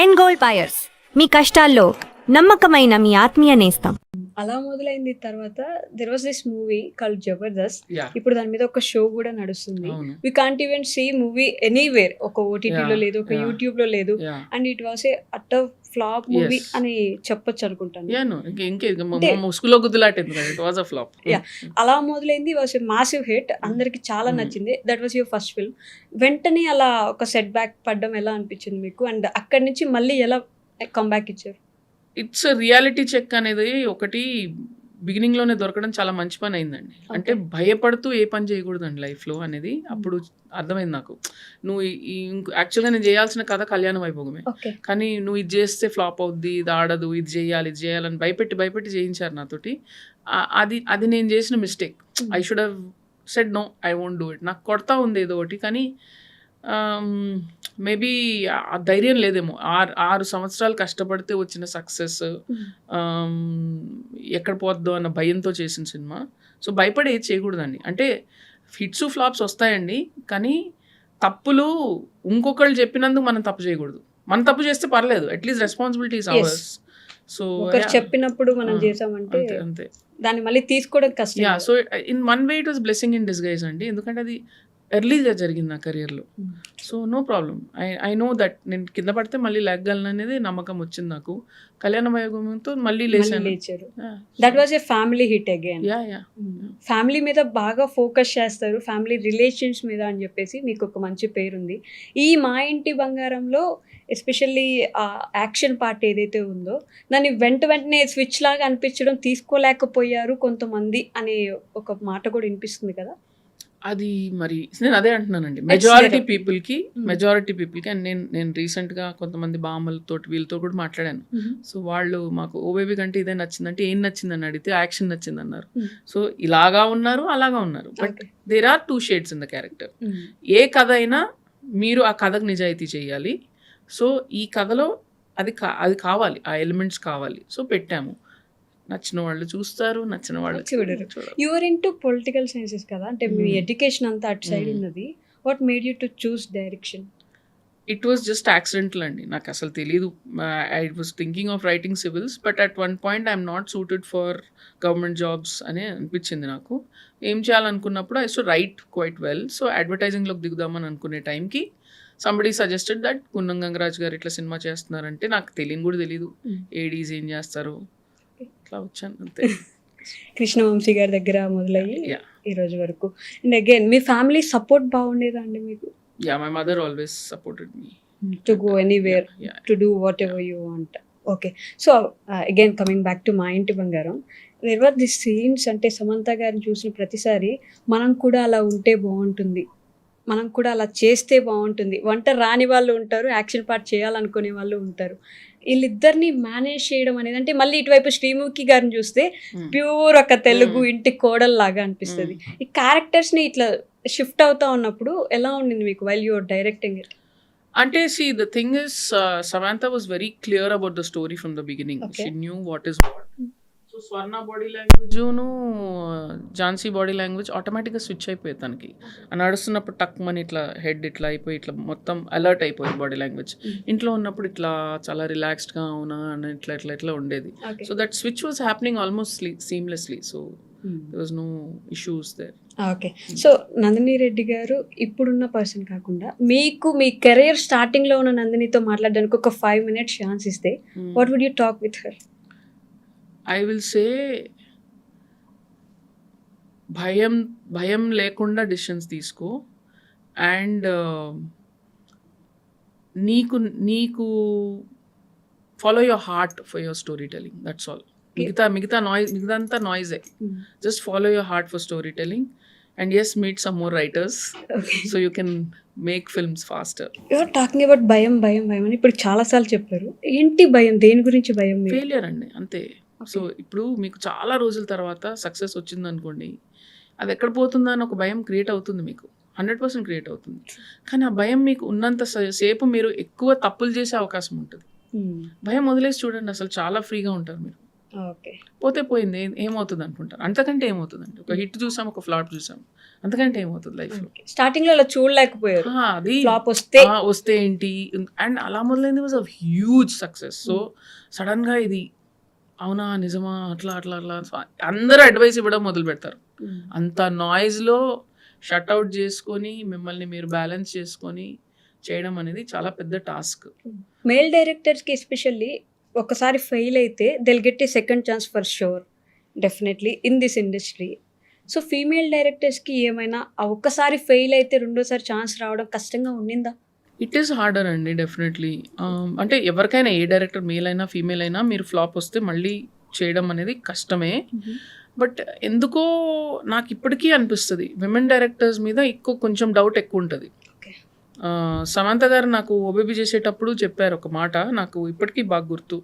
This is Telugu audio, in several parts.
ఎండ్ గోల్డ్ బయర్స్, మీ కష్టాల్లో నమ్మకమైన మీ ఆత్మీయ నేస్తం. అలా మొదలైంది. తర్వాత there was this movie called Jabardasth. Yeah. ఇప్పుడు దాని మీద ఒక షో కూడా నడుస్తుంది. అవును. We can't even see movie anywhere. ఒక ఓటీటీలో Yeah. లేదు, ఒక Yeah. యూట్యూబ్ లో లేదు. Yeah. And it was a utter flop movie Yes. అని చెప్పొచ్చు అనుకుంటాను. Yeah, no. ముసుగులో గుద్దులాటేది కదా. It was a flop. Yeah. అలా మొదలైంది. Was a massive hit. అందరికి చాలా నచ్చింది. That was your first film. వెంటనే అలా ఒక సెట్ బ్యాక్ పడ్డం ఎలా అనిపించింది మీకు? అండ్ అక్కడి నుంచి మళ్ళీ ఎలా కంబ్యాక్ ఇచ్చారు? ఇట్స్ రియాలిటీ చెక్ అనేది ఒకటి బిగినింగ్లోనే దొరకడం చాలా మంచి పని అయిందండి. అంటే భయపడుతూ ఏ పని చేయకూడదండి లైఫ్లో అనేది అప్పుడు అర్థమైంది నాకు. నువ్వు యాక్చువల్గా నేను చేయాల్సిన కథ కళ్యాణ వైభోగమే, ఓకే. కానీ నువ్వు ఇది చేస్తే ఫ్లాప్ అవుద్ది, ఇది ఆడదు, ఇది చేయాలని భయపెట్టి చేయించారు నాతోటి. అది నేను చేసిన mistake. I should have said no, I won't do it. నాకు కొడతా ఉంది ఏదో ఒకటి, కానీ మేబీ ఆ ధైర్యం లేదేమో. 6 సంవత్సరాలు కష్టపడితే వచ్చిన సక్సెస్ ఎక్కడ పోద్దో అన్న భయంతో చేసిన సినిమా. సో భయపడి ఏది చేయకూడదండి. అంటే హిట్స్ ఫ్లాప్స్ వస్తాయండి, కానీ తప్పులు ఇంకొకళ్ళు చెప్పినందుకు మనం తప్పు చేయకూడదు. మనం తప్పు చేస్తే పర్లేదు, అట్లీస్ట్ రెస్పాన్సిబిలిటీస్ అవర్స్. సో ఒకరు చెప్పినప్పుడు మనం చేసామంటే అంతే దాన్ని మళ్ళీ తీసుకోవడం కష్టం. Yeah, so in one way it was blessing in disguise అండి. ఎందుకంటే అది ఎర్లీగా జరిగింది నా కెరియర్లో. So no problem. I know that నేను కింద పడితే మళ్ళీ లేగలను అనేది నమ్మకం వచ్చింది నాకు. కళ్యాణ వైభవంతో మళ్ళీ లేచాను. That was a family hit again. Yeah. Family మీద బాగా ఫోకస్ చేస్తారు, ఫ్యామిలీ రిలేషన్స్ మీద అని చెప్పేసి మీకు ఒక మంచి పేరుంది. ఈ మా ఇంటి బంగారంలో ఎస్పెషల్లీ ఆ యాక్షన్ పార్ట్ ఏదైతే ఉందో దాన్ని వెంటనే స్విచ్ లాగా అనిపించడం, తీసుకోలేకపోయారు కొంతమంది అనే ఒక మాట కూడా వినిపిస్తుంది కదా. అది మరి నేను అదే అంటున్నానండి, మెజారిటీ పీపుల్కి అండ్ నేను రీసెంట్గా కొంతమంది బామ్మలతో వీళ్ళతో కూడా మాట్లాడాను. సో వాళ్ళు మాకు ఓ బేబీ కంటే ఇదే నచ్చిందంటే ఏం నచ్చిందని అడిగితే యాక్షన్ నచ్చింది అన్నారు. సో ఇలాగా ఉన్నారు, అలాగా ఉన్నారు, but there are 2 shades in the character. ఏ కథ అయినా మీరు ఆ కథకు నిజాయితీ చేయాలి. సో ఈ కథలో అది కావాలి, ఆ ఎలిమెంట్స్ కావాలి. సో పెట్టాము. నచ్చిన వాళ్ళు చూస్తారు, నచ్చిన వాళ్ళు చూడరు. యువర్ ఇంటూ పొలిటికల్ సైన్సెస్ కదా, అంటే మీ ఎడ్యుకేషన్ అంతా అటు సైడ్ ఉన్నది. What made you to choose direction? It was just accidental అండి. నాకు అసలు తెలీదు. I was thinking of writing civils, but at one point I'm not suited for government jobs అని అనిపించింది నాకు. ఏం చేయాలనుకున్నప్పుడు ఐ సు రైట్ క్వైట్ వెల్. సో అడ్వర్టైజింగ్లోకి దిగుదామని అనుకునే టైంకి సంబడీ సజెస్టెడ్ దట్ కున్నం గంగరాజ్ గారు ఇట్లా సినిమా చేస్తున్నారంటే నాకు తెలియని కూడా తెలీదు. ఏడీస్ ఏం చేస్తారు, ఇట్లా వచ్చాను అంతే. కృష్ణవంశీ గారి దగ్గర మొదలయ్యి ఈ రోజు వరకు. అండ్ అగైన్ మీ ఫ్యామిలీ సపోర్ట్ బాగుండేదా అండి మీకు? Yeah, my mother always supported me to go anywhere, to do whatever you want. Okay, so again coming back to మా ఇంటి Bangaram, there were this scenes. అంటే సమంత గారిని చూసిన ప్రతిసారి మనం కూడా అలా ఉంటే బాగుంటుంది, మనం కూడా అలా చేస్తే బాగుంటుంది. వంట రాని వాళ్ళు ఉంటారు, యాక్షన్ పార్ట్ చేయాలనుకునే వాళ్ళు ఉంటారు. వీళ్ళిద్దరిని మేనేజ్ చేయడం అనేది, అంటే మళ్ళీ ఇటువైపు శ్రీముఖి గారిని చూస్తే ప్యూర్ ఒక తెలుగు ఇంటి కోడల్లాగా అనిపిస్తుంది. ఈ క్యారెక్టర్స్ని ఇట్లా షిఫ్ట్ అవుతా ఉన్నప్పుడు ఎలా ఉండింది మీకు వైల్ యువర్ డైరెక్టింగ్ ఇట్? అంటే see, the thing is, Samantha was very clear about the story from the beginning. Okay. She knew what is what. So Swarna body లాంగ్వేజ్ను Jhansi body language ఆటోమేటిక్గా స్విచ్ అయిపోయింది తనకి. నడుస్తున్నప్పుడు టక్ మని ఇట్లా హెడ్ ఇట్లా అయిపోయి ఇట్లా మొత్తం అలర్ట్ అయిపోయింది బాడీ లాంగ్వేజ్. ఇంట్లో ఉన్నప్పుడు ఇట్లా చాలా రిలాక్స్డ్గా అవునా అని ఇట్లా ఉండేది. So that switch was happening almost seamlessly. So there was no issues there. Okay, so Nandini Reddy గారు ఇప్పుడున్న పర్సన్ కాకుండా మీకు మీ కెరీర్ స్టార్టింగ్లో ఉన్న నందినితో మాట్లాడడానికి ఒక 5 minutes ఛాన్స్ ఇస్తే what would you talk with her? I will say భయం లేకుండా డిసిషన్స్ తీసుకో, అండ్ నీకు follow your heart for your story telling. That's all. మిగతా నాయిజే. Just follow your heart for story telling, and yes, meet some more writers so you can make films faster. You're talking about భయం అని ఇప్పుడు చాలాసార్లు చెప్పారు. ఏంటి భయం? దేని గురించి భయం? ఫెయిలియర్ అండి, అంతే. సో ఇప్పుడు మీకు చాలా రోజుల తర్వాత సక్సెస్ వచ్చింది అనుకోండి, అది ఎక్కడ పోతుందా అని ఒక భయం క్రియేట్ అవుతుంది మీకు. 100% క్రియేట్ అవుతుంది. కానీ ఆ భయం మీకు ఉన్నంత సేపు మీరు ఎక్కువ తప్పులు చేసే అవకాశం ఉంటుంది. భయం వదిలేసి చూడండి, అసలు చాలా ఫ్రీగా ఉంటారు మీరు. ఓకే. పోతే పోయింది, ఏమవుతుంది అనుకుంటారు. అంతకంటే ఏమవుతుందండి? ఒక హిట్ చూసాం, ఒక ఫ్లాప్ చూసాం, అంతకంటే ఏమవుతుంది లైఫ్లో? స్టార్టింగ్ లో అలా చూడలేకపోయారు, అది ఫ్లాప్ వస్తే వస్తే ఏంటి, అండ్ అలా మొదలైంది was a huge success. So sudden గా ఇది అవునా నిజమా అట్లా అట్లా అట్లా అందరూ అడ్వైస్ ఇవ్వడం మొదలు పెడతారు. అంత నాయిస్లో షట్అవుట్ చేసుకొని మిమ్మల్ని మీరు బ్యాలెన్స్ చేసుకొని చేయడం అనేది చాలా పెద్ద టాస్క్. మేల్ డైరెక్టర్స్ కి ఎస్పెషల్లీ ఒకసారి ఫెయిల్ అయితే they'll get a second chance for sure, definitely in this industry. So female directors కి ఏమైనా ఒక్కసారి ఫెయిల్ అయితే రెండోసారి ఛాన్స్ రావడం కష్టంగా ఉండిందా? ఇట్ ఈస్ హార్డర్ అండి, డెఫినెట్లీ. అంటే ఎవరికైనా, ఏ డైరెక్టర్ మేల్ అయినా ఫీమేల్ అయినా, మీరు ఫ్లాప్ వస్తే మళ్ళీ చేయడం అనేది కష్టమే. బట్ ఎందుకో నాకు ఇప్పటికీ అనిపిస్తుంది విమెన్ డైరెక్టర్స్ మీద కొంచెం డౌట్ ఎక్కువ ఉంటుంది. సమంత గారు నాకు ఓబేబీ చేసేటప్పుడు చెప్పారు ఒక మాట, నాకు ఇప్పటికీ బాగా గుర్తు.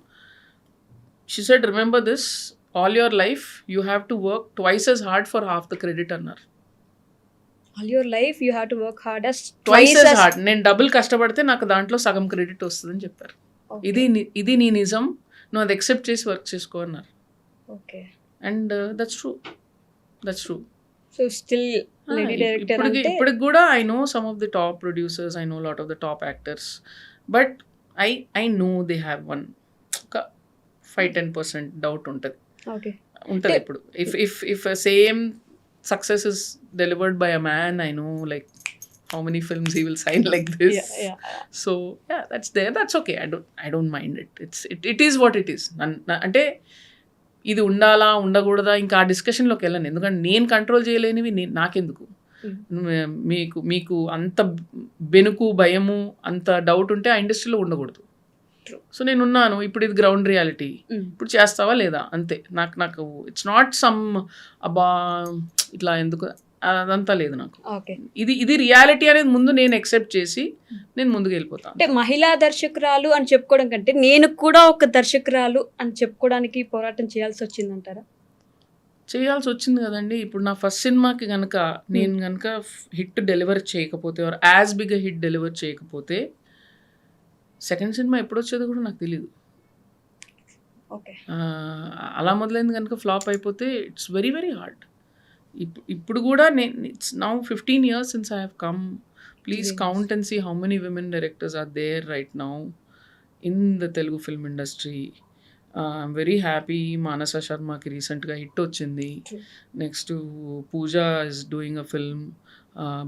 She said, remember this, all your life you have to work twice as hard for half the credit అన్నారు. All your life you have to work hard twice as hard. నేను డబుల్ కష్టపడితే నాకు దాంట్లో సగం క్రెడిట్ వస్తుందని చెప్పారు. ఇది నీ నిజం, నువ్వు అది ఎక్సెప్ట్ చేసి వర్క్ చేసుకో అన్నారు. Okay. And that's true. So still lady director అంటే ఇప్పటికి కూడా I know some of the top producers, I know lot of the top actors, but I know they have one ఒక 5-10% డౌట్ ఉంటుంది. ఓకే. ఉంటుంది ఇప్పుడు. If same success is delivered by a man, I know like how many films he will sign like this. So yeah, that's okay. I don't mind it. It is what it is. అంటే ఇది ఉండాలా ఉండకూడదా ఇంకా ఆ డిస్కషన్లోకి వెళ్ళను, ఎందుకంటే నేను కంట్రోల్ చేయలేనివి నాకెందుకు. మీకు అంత బెనుకు భయము అంత డౌట్ ఉంటే ఆ ఇండస్ట్రీలో ఉండకూడదు. సో నేను ఉన్నాను, ఇప్పుడు ఇది గ్రౌండ్ రియాలిటీ, ఇప్పుడు చేస్తావా లేదా అంతే. నాకు ఇట్స్ నాట్ సమ్ అబ్బా ఇట్లా ఎందుకు, అదంతా లేదు నాకు. ఇది రియాలిటీ అనేది ముందు నేను ఎక్సెప్ట్ చేసి నేను ముందుకు వెళ్ళిపోతాను. అంటే మహిళా దర్శకురాలు అని చెప్పుకోవడం కంటే నేను కూడా ఒక దర్శకురాలు అని చెప్పుకోవడానికి పోరాటం చేయాల్సి వచ్చిందంటారా? చేయాల్సి వచ్చింది కదండి. ఇప్పుడు నా ఫస్ట్ సినిమాకి కనుక నేను కనుక హిట్ డెలివర్ చేయకపోతే, యాజ్ బిగ్ హిట్ డెలివర్ చేయకపోతే, సెకండ్ సినిమా ఎప్పుడు వచ్చేది కూడా నాకు తెలియదు. అలా మొదలైంది కనుక ఫ్లాప్ అయిపోతే ఇట్స్ వెరీ వెరీ హార్డ్. ఇప్పుడు కూడా it's now 15 years since I have come. Please count and see how many women directors are there right now in the Telugu film industry. I'm very happy. Manasa Sharmaki recently hit వచ్చింది. Next Pooja is doing a film,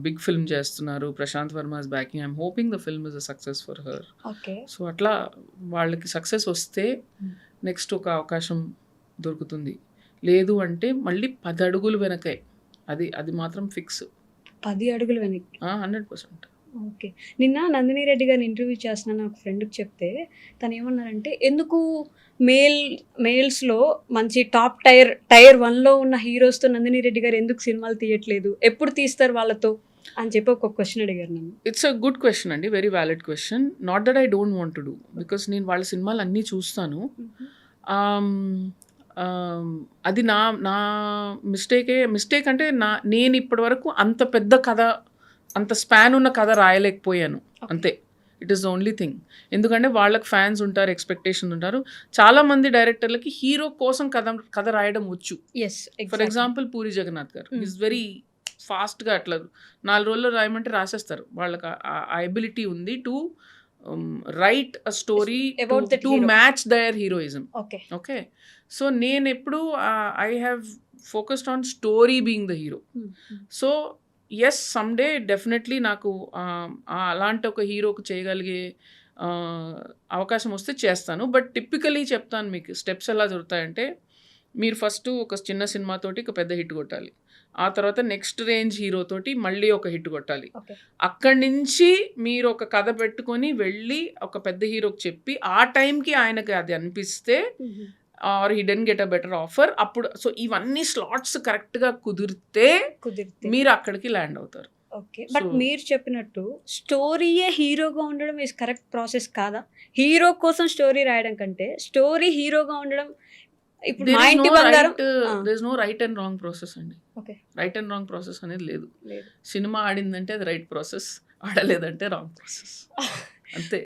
big film చేస్తున్నారు. Prashanth Varma is backing. I'm hoping the film is a success for her. So అట్లా వాళ్ళకి సక్సెస్ వస్తే నెక్స్ట్ ఒక అవకాశం దొరుకుతుంది. లేదు అంటే మళ్ళీ 10 అడుగులు వెనకే, అది మాత్రం ఫిక్స్. 10 అడుగులు వెనక్కి 100%. ఓకే. నిన్న నందిని రెడ్డి గారిని ఇంటర్వ్యూ చేస్తున్నాను ఒక ఫ్రెండ్కి చెప్తే తను ఏమన్నారంటే, ఎందుకు మేల్స్లో మంచి టాప్ టైర్ 1లో ఉన్న హీరోస్తో నందిని రెడ్డి గారు ఎందుకు సినిమాలు తీయట్లేదు, ఎప్పుడు తీస్తారు వాళ్ళతో అని చెప్పి ఒక క్వశ్చన్ అడిగారు నన్ను. ఇట్స్ అ గుడ్ క్వశ్చన్ అండి, very valid question. Not that I don't want to do, because నేను వాళ్ళ సినిమాలు అన్నీ చూస్తాను. అది నా మిస్టేక్ అంటే నేను ఇప్పటి వరకు అంత పెద్ద కథ, అంత స్పాన్ ఉన్న కథ రాయలేకపోయాను అంతే. It is the only thing. ఎందుకంటే వాళ్ళకి ఫ్యాన్స్ ఉంటారు, ఎక్స్పెక్టేషన్ ఉంటారు. చాలామంది డైరెక్టర్లకి హీరో కోసం కథ రాయడం వచ్చు. ఫర్ ఎగ్జాంపుల్ పూరి జగన్నాథ్ గారు ఈజ్ వెరీ ఫాస్ట్గా అట్లా 4 రోజుల్లో రాయమంటే రాసేస్తారు. వాళ్ళకి ఆ ఎబిలిటీ ఉంది to write a story to match their heroism. Okay. So నేను ఎప్పుడు I have focused on story being the hero. So yes, someday definitely నాకు అలాంటి ఒక హీరోకు చేయగలిగే అవకాశం వస్తే చేస్తాను. బట్ టిపికలీ చెప్తాను మీకు స్టెప్స్ ఎలా జరుగుతాయంటే, మీరు ఫస్ట్ ఒక చిన్న సినిమాతోటి ఒక పెద్ద హిట్ కొట్టాలి, ఆ తర్వాత నెక్స్ట్ రేంజ్ హీరోతోటి మళ్ళీ ఒక హిట్ కొట్టాలి. అక్కడి నుంచి మీరు ఒక కథ పెట్టుకొని వెళ్ళి ఒక పెద్ద హీరోకి చెప్పి ఆ టైంకి ఆయనకి అది అనిపిస్తే or he didn't get a better offer, అప్పుడు సో ఇవన్నీ స్లాట్స్ కరెక్ట్గా కుదిరితే మీరు అక్కడికి ల్యాండ్ అవుతారు. ఓకే. బట్ మీరు చెప్పినట్టు స్టోరీయే హీరోగా ఉండడం ఈజ్ కరెక్ట్ ప్రాసెస్ కాదా? హీరో కోసం స్టోరీ రాయడం కంటే స్టోరీ హీరోగా ఉండడం, ఇప్పుడు మా ఇంటి Bangaram there is no right and wrong process అండి. రైట్ అండ్ రాంగ్ ప్రాసెస్ అనేది లేదు. సినిమా ఆడిందంటే అది రైట్ ప్రాసెస్, ఆడలేదంటే రాంగ్ ప్రాసెస్ అంతే.